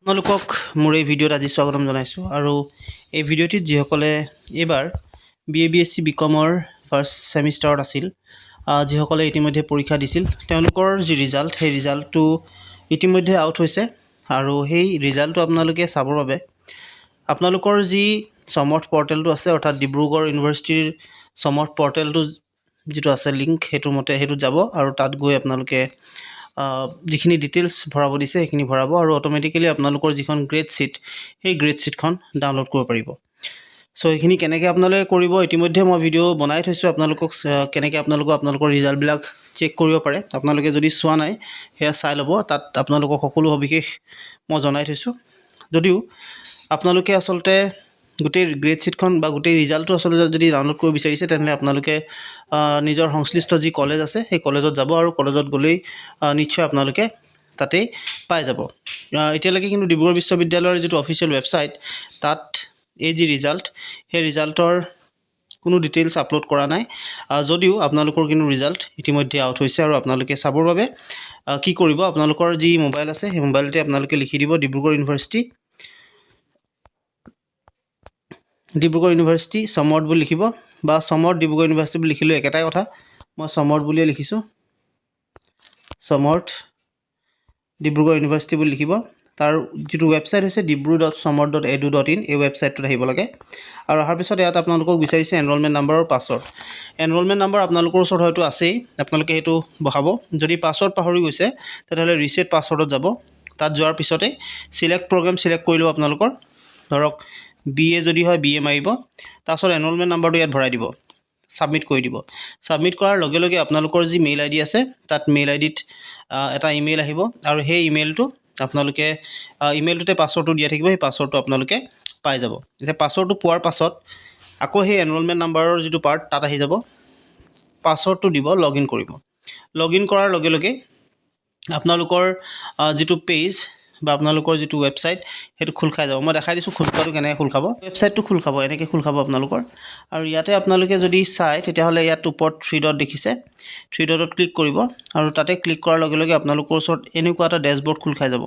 আপোনালোকক মোৰ এই ভিডিঅ'ত আজি স্বাগতম জনাইছোঁ আৰু এই ভিডিঅ'টিত যিসকলে এইবাৰ BSc বিকমৰ ফাৰ্ষ্ট ছেমিষ্টাৰত আছিল যিসকলে ইতিমধ্যে পৰীক্ষা দিছিল তেওঁলোকৰ যি ৰিজাল্ট সেই ৰিজাল্টটো ইতিমধ্যে আউট হৈছে আৰু সেই ৰিজাল্টটো আপোনালোকে চাবৰ বাবে আপোনালোকৰ যি সমৰ্থ পৰ্টেলটো আছে অৰ্থাৎ ডিব্ৰুগড় ইউনিভাৰ্চিটিৰ সমৰ্থ পৰ্টেলটো যিটো আছে লিংক সেইটো মতে সেইটো যাব আৰু তাত গৈ আপোনালোকে যিখিনি ডিটেইলছ ভৰাব দিছে সেইখিনি ভৰাব আৰু অটোমেটিক্যালি আপোনালোকৰ যিখন গ্ৰেড शीट সেই গ্ৰেড शीटখন ডাউনলোড কৰিব পাৰিব সো এইখিনি কেনেকৈ আপোনালোকে কৰিব ইতিমধ্যে মই ভিডিঅ' বনাই থৈছোঁ আপোনালোকক কেনেকৈ আপোনালোকৰ ৰিজাল্টবিলাক চেক কৰিব পাৰে আপোনালোকে যদি চোৱা নাই হেয়া চাই ল'ব তাত আপোনালোকক সকলো সবিশেষ মই জনাই থৈছোঁ যদিও আপোনালোকে আসলতে গোটেই গ্ৰেড शीटখন বা গোটেই ৰিজাল্টটো আসলে যদি ডাউনলোড কৰিব বিচাৰিছে তেনলে আপোনালোকে নিজৰ সংশ্লিষ্ট যি কলেজ আছে সেই কলেজত যাব আৰু কলেজত গলেই নিশ্চয় আপোনালোকে তাতে পাই যাব এতিয়ালৈকে কিন্তু ডিব্ৰুগড় বিশ্ববিদ্যালয়ৰ যিটো অফিচিয়েল ৱেবছাইট তাত এই যি ৰিজাল্ট সেই ৰিজাল্টৰ কোনো ডিটেইলছ আপলোড কৰা নাই যদিও আপোনালোকৰ কিন্তু ৰিজাল্ট ইতিমধ্যে আউট হৈছে আৰু আপোনালোকে চাবৰ বাবে কি কৰিব আপোনালোকৰ যি মোবাইল আছে সেই মোবাইলতে আপোনালোকে লিখি দিব ডিব্ৰুগড় ইউনিভাৰ্চিটি সমৰ্থ বুলি লিখিব বা সমৰ্থ ডিব্ৰুগড় ইউনিভাৰ্চিটি বুলি লিখিলে একেটাই কথা মই সমৰ্থ বুলিয়ে লিখিছোঁ সমৰ্থ ডিব্ৰুগড় ইউনিভাৰ্চিটি বুলি লিখিব তাৰ যিটো ৱেবছাইট হৈছে dibru.samorth.edu.in এই ৱেবছাইটটোত আহিব লাগে আৰু অহাৰ পিছত ইয়াত আপোনালোকক বিচাৰিছে এনৰোলমেণ্ট নাম্বাৰ আৰু পাছৱৰ্ড এনৰোলমেণ্ট নাম্বাৰ আপোনালোকৰ ওচৰত হয়তো আছেই আপোনালোকে সেইটো বহাব যদি পাছৱৰ্ড পাহৰি গৈছে তেতিয়াহ'লে ৰিছেট পাছৱৰ্ডত যাব তাত যোৱাৰ পিছতে সিলেক্ট প্ৰগ্ৰাম সিলেক্ট কৰি লব আপোনালোকৰ ধৰক BA যদি হয় BA মাৰিব তাৰপিছত এনৰোলমেণ্ট নাম্বাৰটো ইয়াত ভৰাই দিব সাবমিট কৰি দিব সাবমিট কৰাৰ লগে লগে আপোনালোকৰ যি মেইল আইডি আছে তাত মেইল আইডিত এটা ইমেইল আহিব আৰু সেই ইমেইলটো আপোনালোকে ইমেইলটোতে পাছৱৰ্ডটো দিয়া থাকিব সেই পাছৱৰ্ডটো আপোনালোকে পাই যাব এতিয়া পাছৱৰ্ডটো পোৱাৰ পাছত আকৌ সেই এনৰোলমেণ্ট নাম্বাৰৰ যিটো পাৰ্ট তাত আহি যাব পাছৱৰ্ডটো দিব লগইন কৰিব লগইন কৰাৰ লগে লগে আপোনালোকৰ যিটো পেজ বা আপোনালোকৰ যিটো ৱেবছাইট হেতু খুল খাই যাব মই দেখাই দিছো খুলখাটো কেনেকৈ খুল খাব ৱেবছাইটটো খুল খাব এনেকৈ খুল খাব আপোনালোকৰ আৰু ইয়াতে আপোনালোকে যদি চাই তেতিয়াহ'লে ইয়াত ওপৰত 3 ডট দেখিছে 3 ডটত ক্লিক কৰিব আৰু তাতে ক্লিক কৰাৰ লগে লগে আপোনালোকৰ ওচৰত এনেকুৱা এটা ড্যাশবোৰ্ড খুল খাই যাব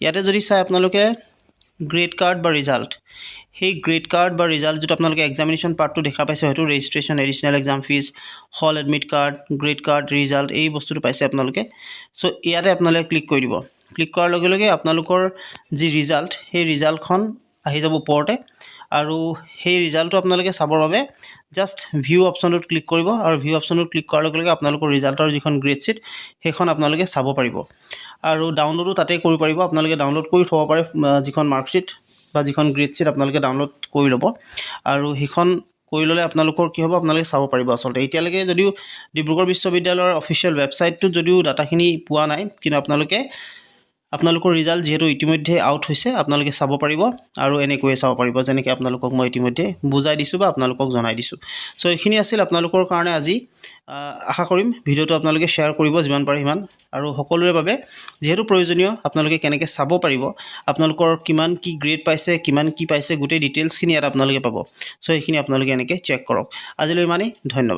ইয়াতে যদি চাই আপোনালোকে গ্ৰেড কাৰ্ড বা ৰিজাল্ট সেই গ্ৰেড কাৰ্ড বা ৰিজাল্ট যেটো আপোনালোকে এক্সামিনেশ্যন পাৰ্টটো দেখা পাইছে হয়তো registration additional exam fees hall admit card grade card result এই বস্তুটো পাইছে আপোনালোকে সো ইয়াতে আপোনালোকে ক্লিক কৰি দিব ক্লিক কৰাৰ লগে লগে আপোনালোকৰ যি ৰিজাল্ট সেই ৰিজাল্টখন আহি যাব ওপৰতে আৰু সেই ৰিজাল্টটো আপোনালোকে চাবৰ বাবে জাস্ট ভিউ অপচনটোত ক্লিক কৰিব আৰু ভিউ অপচনটোত ক্লিক কৰাৰ লগে লগে আপোনালোকৰ ৰিজাল্টৰ যিখন গ্ৰেড शीट সেইখন আপোনালোকে চাব পাৰিব আৰু ডাউনলোডো তাতে কৰিব পাৰিব আপোনালোকে ডাউনলোড কৰি থব পাৰে যিখন মাৰ্কশিট বা যিখন গ্ৰেড शीट আপোনালোকে ডাউনলোড কৰি ল'ব আৰু সেইখন কৰি ললে আপোনালোকৰ কি হ'ব আপোনালোকে চাব পাৰিব আসলতে এতিয়ালৈকে যদিও ডিব্ৰুগড় বিশ্ববিদ্যালয়ৰ অফিচিয়েল ৱেবছাইটটোত যদিও ডাটাখিনি পোৱা নাই কিন্তু আপোনালোকৰ ৰিজাল্ট যেহেতু ইতিমধ্যে আউট হৈছে আপোনালোকে চাব পাৰিব আৰু এনেকৈ চাব পাৰিব যেনেকৈ আপোনালোকক মই ইতিমধ্যে বুজাই দিছো বা আপোনালোকক জনাই দিছো সো এইখিনি আছিল আপোনালোকৰ কাৰণে আজি আশা কৰিম ভিডিঅটো আপোনালোকে শেয়াৰ কৰিব যিমান পাৰে সিমান আৰু সকলোৰে বাবে যেহেতু প্ৰয়োজনীয় আপোনালোকে কেনেকৈ চাব পাৰিব আপোনালোকৰ কিমান কি গ্ৰেড পাইছে কিমান কি পাইছে গোটেই ডিটেইলছখিনি ইয়াত আপোনালোকে পাব সো এইখিনি আপোনালোকে এনেকৈ চেক কৰক আজিলৈ ইমানেই ধন্যবাদ